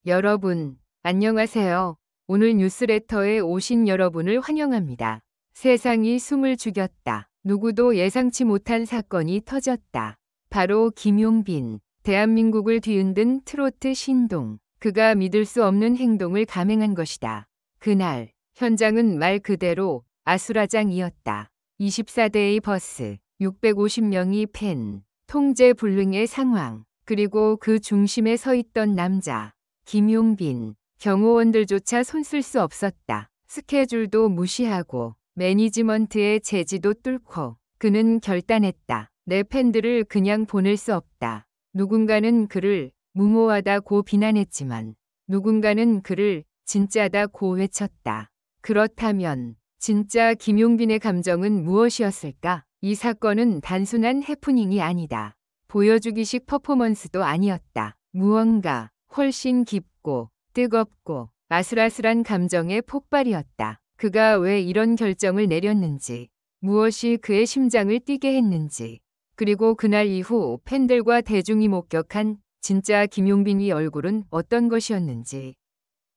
여러분, 안녕하세요. 오늘 뉴스레터에 오신 여러분을 환영합니다. 세상이 숨을 죽였다. 누구도 예상치 못한 사건이 터졌다. 바로 김용빈, 대한민국을 뒤흔든 트로트 신동. 그가 믿을 수 없는 행동을 감행한 것이다. 그날, 현장은 말 그대로 아수라장이었다. 24대의 버스, 650명이 팬, 통제불능의 상황, 그리고 그 중심에 서 있던 남자. 김용빈, 경호원들조차 손쓸 수 없었다. 스케줄도 무시하고 매니지먼트의 제지도 뚫고 그는 결단했다. 내 팬들을 그냥 보낼 수 없다. 누군가는 그를 무모하다고 비난했지만 누군가는 그를 진짜다고 외쳤다. 그렇다면 진짜 김용빈의 감정은 무엇이었을까? 이 사건은 단순한 해프닝이 아니다. 보여주기식 퍼포먼스도 아니었다. 무언가 훨씬 깊고 뜨겁고 아슬아슬한 감정의 폭발이었다. 그가 왜 이런 결정을 내렸는지, 무엇이 그의 심장을 뛰게 했는지, 그리고 그날 이후 팬들과 대중이 목격한 진짜 김용빈의 얼굴은 어떤 것이었는지.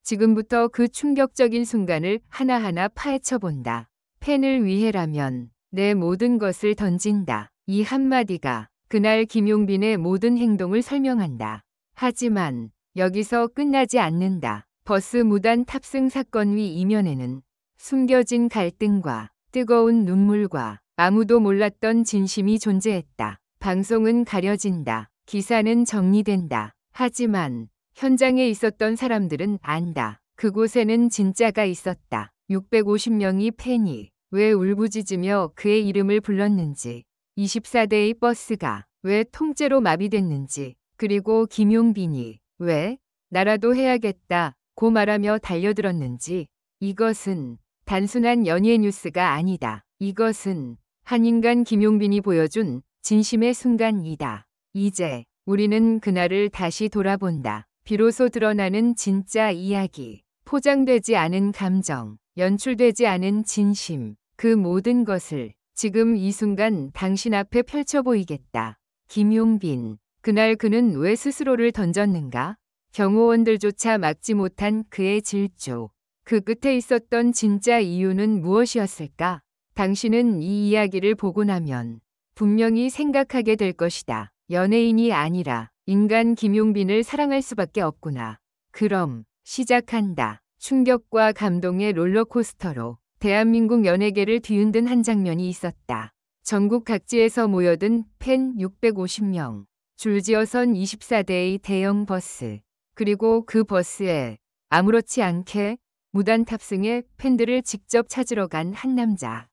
지금부터 그 충격적인 순간을 하나하나 파헤쳐 본다. 팬을 위해라면 내 모든 것을 던진다. 이 한마디가 그날 김용빈의 모든 행동을 설명한다. 하지만 여기서 끝나지 않는다. 버스 무단 탑승 사건 위 이면에는 숨겨진 갈등과 뜨거운 눈물과 아무도 몰랐던 진심이 존재했다. 방송은 가려진다. 기사는 정리된다. 하지만 현장에 있었던 사람들은 안다. 그곳에는 진짜가 있었다. 650명이 팬이 왜 울부짖으며 그의 이름을 불렀는지, 24대의 버스가 왜 통째로 마비됐는지, 그리고 김용빈이 왜 나라도 해야겠다고 말하며 달려들었는지. 이것은 단순한 연예 뉴스가 아니다. 이것은 한 인간 김용빈이 보여준 진심의 순간이다. 이제 우리는 그날을 다시 돌아본다. 비로소 드러나는 진짜 이야기, 포장되지 않은 감정, 연출되지 않은 진심, 그 모든 것을 지금 이 순간 당신 앞에 펼쳐 보이겠다. 김용빈, 그날 그는 왜 스스로를 던졌는가? 경호원들조차 막지 못한 그의 질주. 그 끝에 있었던 진짜 이유는 무엇이었을까? 당신은 이 이야기를 보고 나면 분명히 생각하게 될 것이다. 연예인이 아니라 인간 김용빈을 사랑할 수밖에 없구나. 그럼 시작한다. 충격과 감동의 롤러코스터로 대한민국 연예계를 뒤흔든 한 장면이 있었다. 전국 각지에서 모여든 팬 650명. 줄지어선 24대의 대형 버스. 그리고 그 버스에 아무렇지 않게 무단 탑승해 팬들을 직접 찾으러 간 한 남자.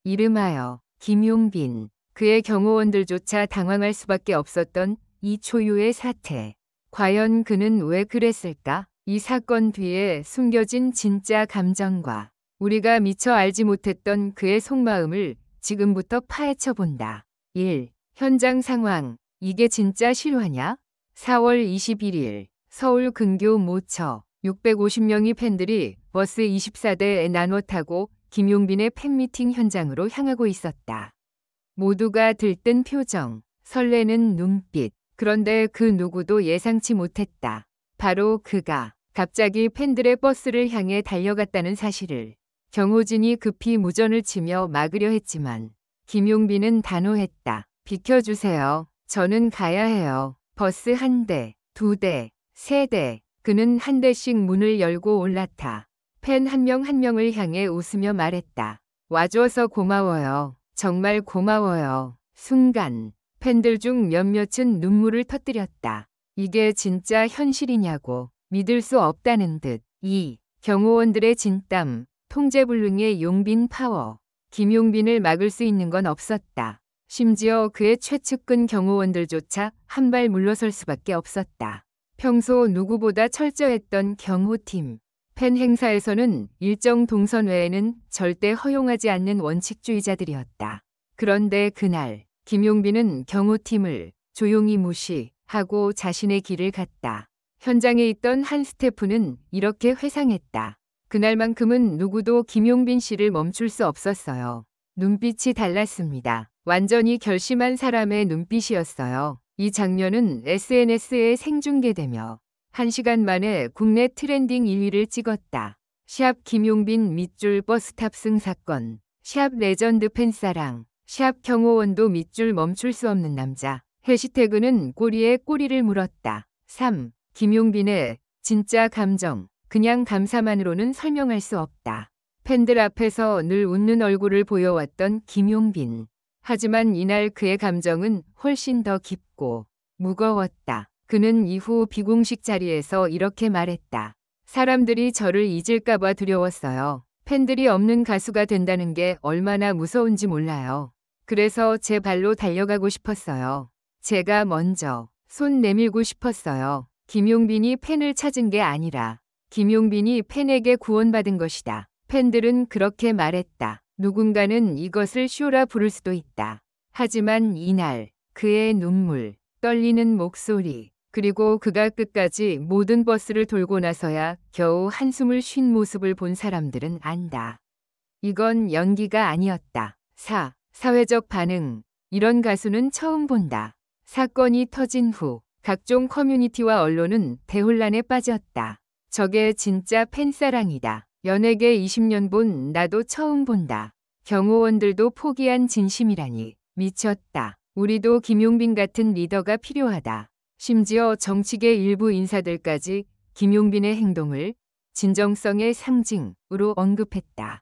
이름하여 김용빈. 그의 경호원들조차 당황할 수밖에 없었던 이 초유의 사태. 과연 그는 왜 그랬을까? 이 사건 뒤에 숨겨진 진짜 감정과 우리가 미처 알지 못했던 그의 속마음을 지금부터 파헤쳐 본다. 1. 현장 상황. 이게 진짜 실화냐? 4월 21일 서울 근교 모처 650명의 팬들이 버스 24대에 나눠 타고 김용빈의 팬미팅 현장으로 향하고 있었다. 모두가 들뜬 표정, 설레는 눈빛. 그런데 그 누구도 예상치 못했다. 바로 그가 갑자기 팬들의 버스를 향해 달려갔다는 사실을. 경호진이 급히 무전을 치며 막으려 했지만 김용빈은 단호했다. 비켜주세요. 저는 가야 해요. 버스 한 대, 두 대, 세 대. 그는 한 대씩 문을 열고 올라타 팬 한 명 한 명을 향해 웃으며 말했다. 와줘서 고마워요. 정말 고마워요. 순간 팬들 중 몇몇은 눈물을 터뜨렸다. 이게 진짜 현실이냐고 믿을 수 없다는 듯. 2. 경호원들의 진땀, 통제불능의 용빈 파워. 김용빈을 막을 수 있는 건 없었다. 심지어 그의 최측근 경호원들조차 한 발 물러설 수밖에 없었다. 평소 누구보다 철저했던 경호팀. 팬 행사에서는 일정 동선 외에는 절대 허용하지 않는 원칙주의자들이었다. 그런데 그날 김용빈은 경호팀을 조용히 무시하고 자신의 길을 갔다. 현장에 있던 한 스태프는 이렇게 회상했다. 그날만큼은 누구도 김용빈 씨를 멈출 수 없었어요. 눈빛이 달랐습니다. 완전히 결심한 사람의 눈빛이었어요. 이 장면은 SNS에 생중계되며 1시간 만에 국내 트렌딩 1위를 찍었다. 샵 김용빈 밑줄 버스 탑승 사건. 샵 레전드 팬사랑. 샵 경호원도 밑줄 멈출 수 없는 남자. 해시태그는 꼬리에 꼬리를 물었다. 3. 김용빈의 진짜 감정. 그냥 감사만으로는 설명할 수 없다. 팬들 앞에서 늘 웃는 얼굴을 보여왔던 김용빈. 하지만 이날 그의 감정은 훨씬 더 깊고 무거웠다. 그는 이후 비공식 자리에서 이렇게 말했다. 사람들이 저를 잊을까봐 두려웠어요. 팬들이 없는 가수가 된다는 게 얼마나 무서운지 몰라요. 그래서 제 발로 달려가고 싶었어요. 제가 먼저 손 내밀고 싶었어요. 김용빈이 팬을 찾은 게 아니라 김용빈이 팬에게 구원받은 것이다. 팬들은 그렇게 말했다. 누군가는 이것을 쇼라 부를 수도 있다. 하지만 이날 그의 눈물, 떨리는 목소리, 그리고 그가 끝까지 모든 버스를 돌고 나서야 겨우 한숨을 쉰 모습을 본 사람들은 안다. 이건 연기가 아니었다. 4. 사회적 반응. 이런 가수는 처음 본다. 사건이 터진 후 각종 커뮤니티와 언론은 대혼란에 빠졌다. 저게 진짜 팬사랑이다. 연예계 20년 본 나도 처음 본다. 경호원들도 포기한 진심이라니. 미쳤다. 우리도 김용빈 같은 리더가 필요하다. 심지어 정치계 일부 인사들까지 김용빈의 행동을 진정성의 상징으로 언급했다.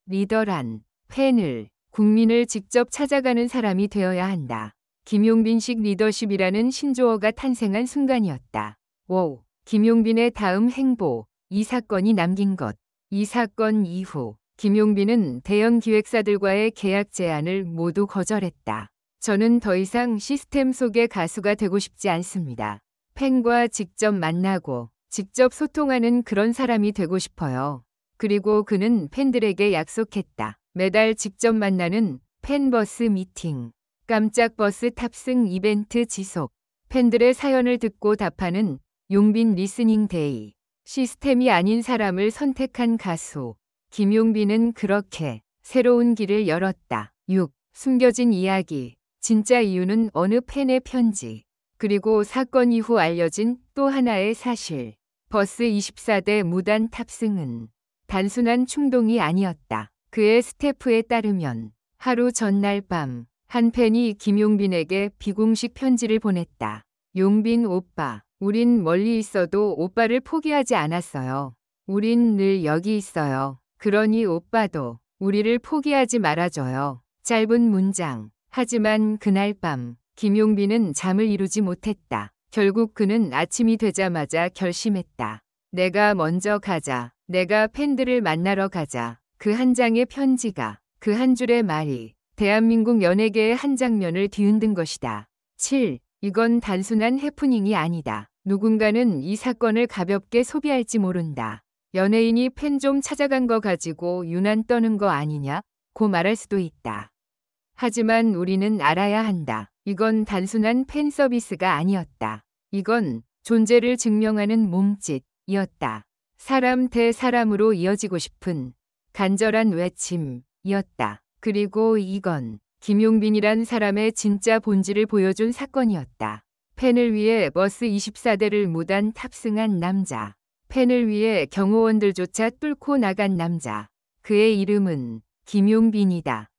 리더란 팬을, 국민을 직접 찾아가는 사람이 되어야 한다. 김용빈식 리더십이라는 신조어가 탄생한 순간이었다. 오, 김용빈의 다음 행보, 이 사건이 남긴 것. 이 사건 이후 김용빈은 대형 기획사들과의 계약 제안을 모두 거절했다. 저는 더 이상 시스템 속의 가수가 되고 싶지 않습니다. 팬과 직접 만나고 직접 소통하는 그런 사람이 되고 싶어요. 그리고 그는 팬들에게 약속했다. 매달 직접 만나는 팬버스 미팅, 깜짝 버스 탑승 이벤트 지속, 팬들의 사연을 듣고 답하는 용빈 리스닝 데이, 시스템이 아닌 사람을 선택한 가수. 김용빈은 그렇게 새로운 길을 열었다. 6. 숨겨진 이야기. 진짜 이유는 어느 팬의 편지. 그리고 사건 이후 알려진 또 하나의 사실. 버스 24대 무단 탑승은 단순한 충동이 아니었다. 그의 스태프에 따르면 하루 전날 밤 한 팬이 김용빈에게 비공식 편지를 보냈다. 용빈 오빠, 우린 멀리 있어도 오빠를 포기하지 않았어요. 우린 늘 여기 있어요. 그러니 오빠도 우리를 포기하지 말아줘요. 짧은 문장. 하지만 그날 밤 김용빈은 잠을 이루지 못했다. 결국 그는 아침이 되자마자 결심했다. 내가 먼저 가자. 내가 팬들을 만나러 가자. 그 한 장의 편지가, 그 한 줄의 말이 대한민국 연예계의 한 장면을 뒤흔든 것이다. 7. 이건 단순한 해프닝이 아니다. 누군가는 이 사건을 가볍게 소비할지 모른다. 연예인이 팬 좀 찾아간 거 가지고 유난 떠는 거 아니냐? 고 말할 수도 있다. 하지만 우리는 알아야 한다. 이건 단순한 팬 서비스가 아니었다. 이건 존재를 증명하는 몸짓이었다. 사람 대 사람으로 이어지고 싶은 간절한 외침이었다. 그리고 이건 김용빈이란 사람의 진짜 본질을 보여준 사건이었다. 팬을 위해 버스 24대를 무단 탑승한 남자. 팬을 위해 경호원들조차 뚫고 나간 남자. 그의 이름은 김용빈이다.